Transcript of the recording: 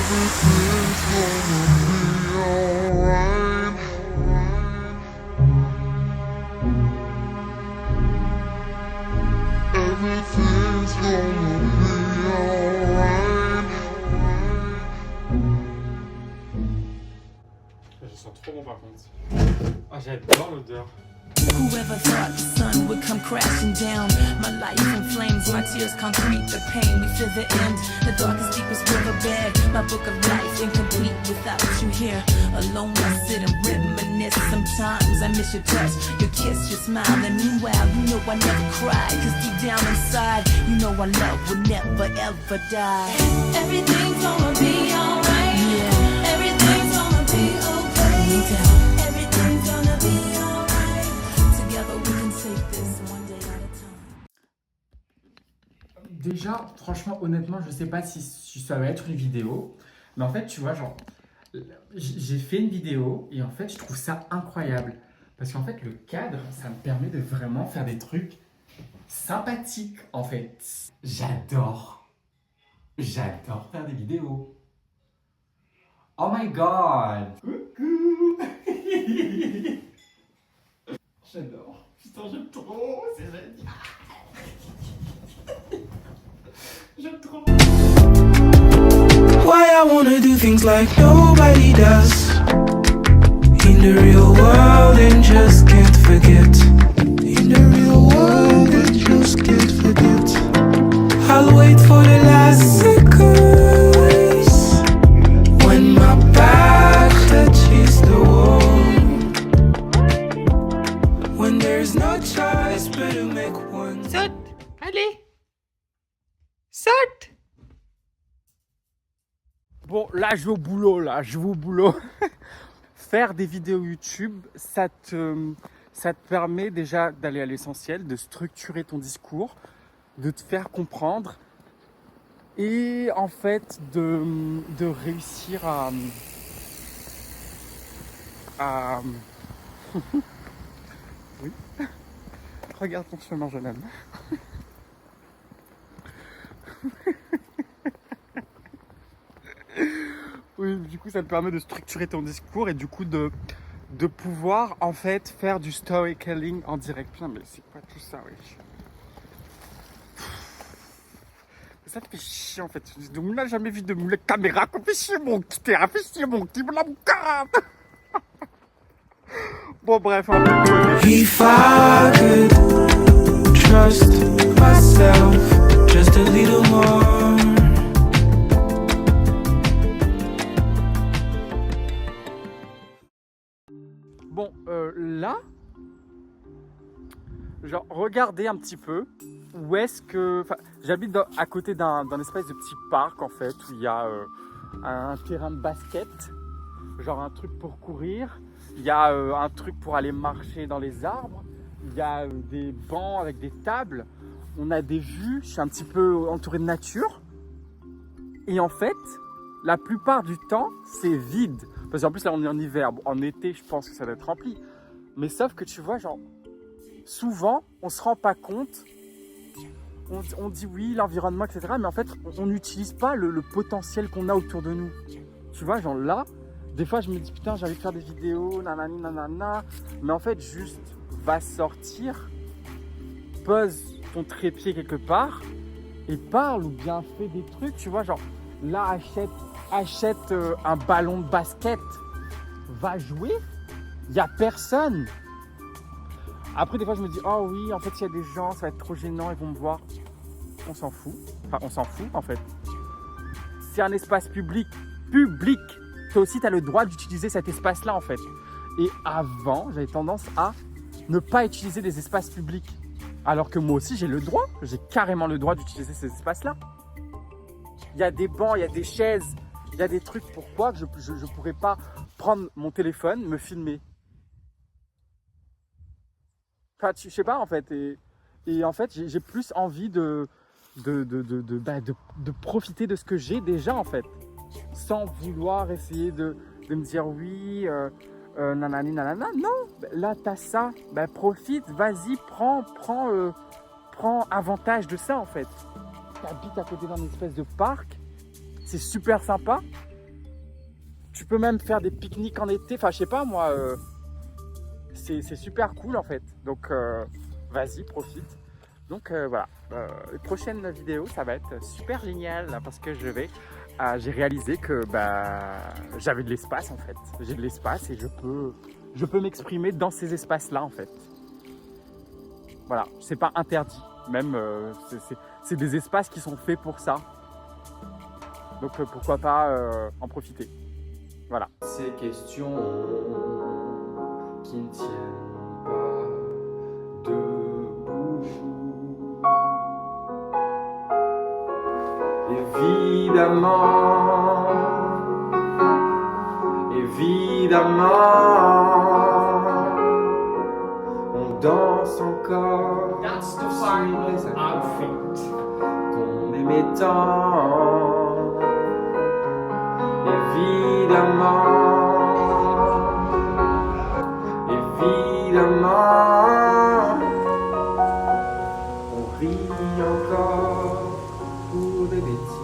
Everything's gonna be alright. Je sens trop bon par contre. Ah, j'adore l'odeur. Whoever thought the sun would come crashing down? My life in flames, my tears concrete the pain. We feel the end, the darkest, deepest riverbed. My book of life incomplete without you here. Alone I sit and reminisce. Sometimes I miss your touch, your kiss, your smile. And meanwhile, you know I never cry. Cause deep down inside, you know our love will never ever die. Everything's gonna be alright. Yeah. Everything's gonna be okay. No doubt. Everything's gonna be alright. Together we can take this one day at a time. Déjà, franchement, honnêtement, je sais pas si ça va être une vidéo, mais en fait, tu vois, genre, j'ai fait une vidéo et en fait, je trouve ça incroyable. Parce qu'en fait, le cadre, ça me permet de vraiment faire des trucs sympathiques, en fait. J'adore faire des vidéos. Oh my god! Coucou! J'adore. Putain, j'aime trop, c'est génial. J'aime trop. Why I wanna do things like nobody does in the real world and just can't forget. In the real world and just can't forget. I'll wait for the last seconds when my back touches the wall. When there's no choice but to make one. Saute! Allez! Saute! Bon, là, je vais au boulot. Faire des vidéos YouTube, ça te permet déjà d'aller à l'essentiel, de structurer ton discours, de te faire comprendre et en fait de réussir à... Oui. Regarde ton chemin, jeune homme. Oui, du coup, ça te permet de structurer ton discours et du coup de pouvoir en fait faire du storytelling en direct. Putain, mais c'est quoi tout ça, wesh? Ça te fait chier en fait. On n'a jamais vu de la caméra qu'on fait chier mon petit terrain, fait chier mon petit mon carabe. Bon, bref, on va If I could trust myself just a little more. Bon, là, genre, regardez un petit peu où est-ce que... Enfin, j'habite à côté d'un espèce de petit parc, en fait, où il y a un terrain de basket, genre un truc pour courir, il y a un truc pour aller marcher dans les arbres, il y a des bancs avec des tables, on a des vues, je suis un petit peu entouré de nature, et en fait, la plupart du temps, c'est vide. Parce qu'en plus, là, on est en hiver. Bon, en été, je pense que ça doit être rempli. Mais sauf que tu vois, genre, souvent, on se rend pas compte. On dit oui, l'environnement, etc. Mais en fait, on n'utilise pas le potentiel qu'on a autour de nous. Tu vois, genre là, des fois, je me dis, putain, j'ai envie de faire des vidéos, nanani, nanana. Mais en fait, juste, va sortir, pose ton trépied quelque part et parle ou bien fais des trucs, tu vois, genre, là, achète un ballon de basket, va jouer, il n'y a personne. Après, des fois, je me dis, oh oui, en fait, s'il y a des gens, ça va être trop gênant, ils vont me voir. On s'en fout. Enfin, on s'en fout, en fait. C'est un espace public. Toi aussi, tu as le droit d'utiliser cet espace-là, en fait. Et avant, j'avais tendance à ne pas utiliser des espaces publics. Alors que moi aussi, j'ai le droit. J'ai carrément le droit d'utiliser ces espaces-là. Il y a des bancs, il y a des chaises, il y a des trucs. Pourquoi je ne pourrais pas prendre mon téléphone, me filmer? Enfin, je sais pas en fait. Et en fait, j'ai plus envie de profiter de ce que j'ai déjà en fait. Sans vouloir essayer de me dire oui, nanani, nanana. Non, là t'as ça, bah, profite, vas-y, prends avantage de ça en fait. T'habites à côté d'un espèce de parc, c'est super sympa. Tu peux même faire des pique-niques en été. Enfin, je sais pas moi. C'est super cool en fait. Donc, vas-y, profite. Donc voilà. Les prochaines vidéos, ça va être super génial là, parce que j'ai réalisé que j'avais de l'espace en fait. J'ai de l'espace et je peux m'exprimer dans ces espaces-là en fait. Voilà, c'est pas interdit. Même, c'est des espaces qui sont faits pour ça. Donc pourquoi pas en profiter. Voilà. Ces questions qui ne tiennent pas debout. Évidemment, on danse encore sur les accords qu'on aimait tant. Évidemment, on rit encore pour des bêtises.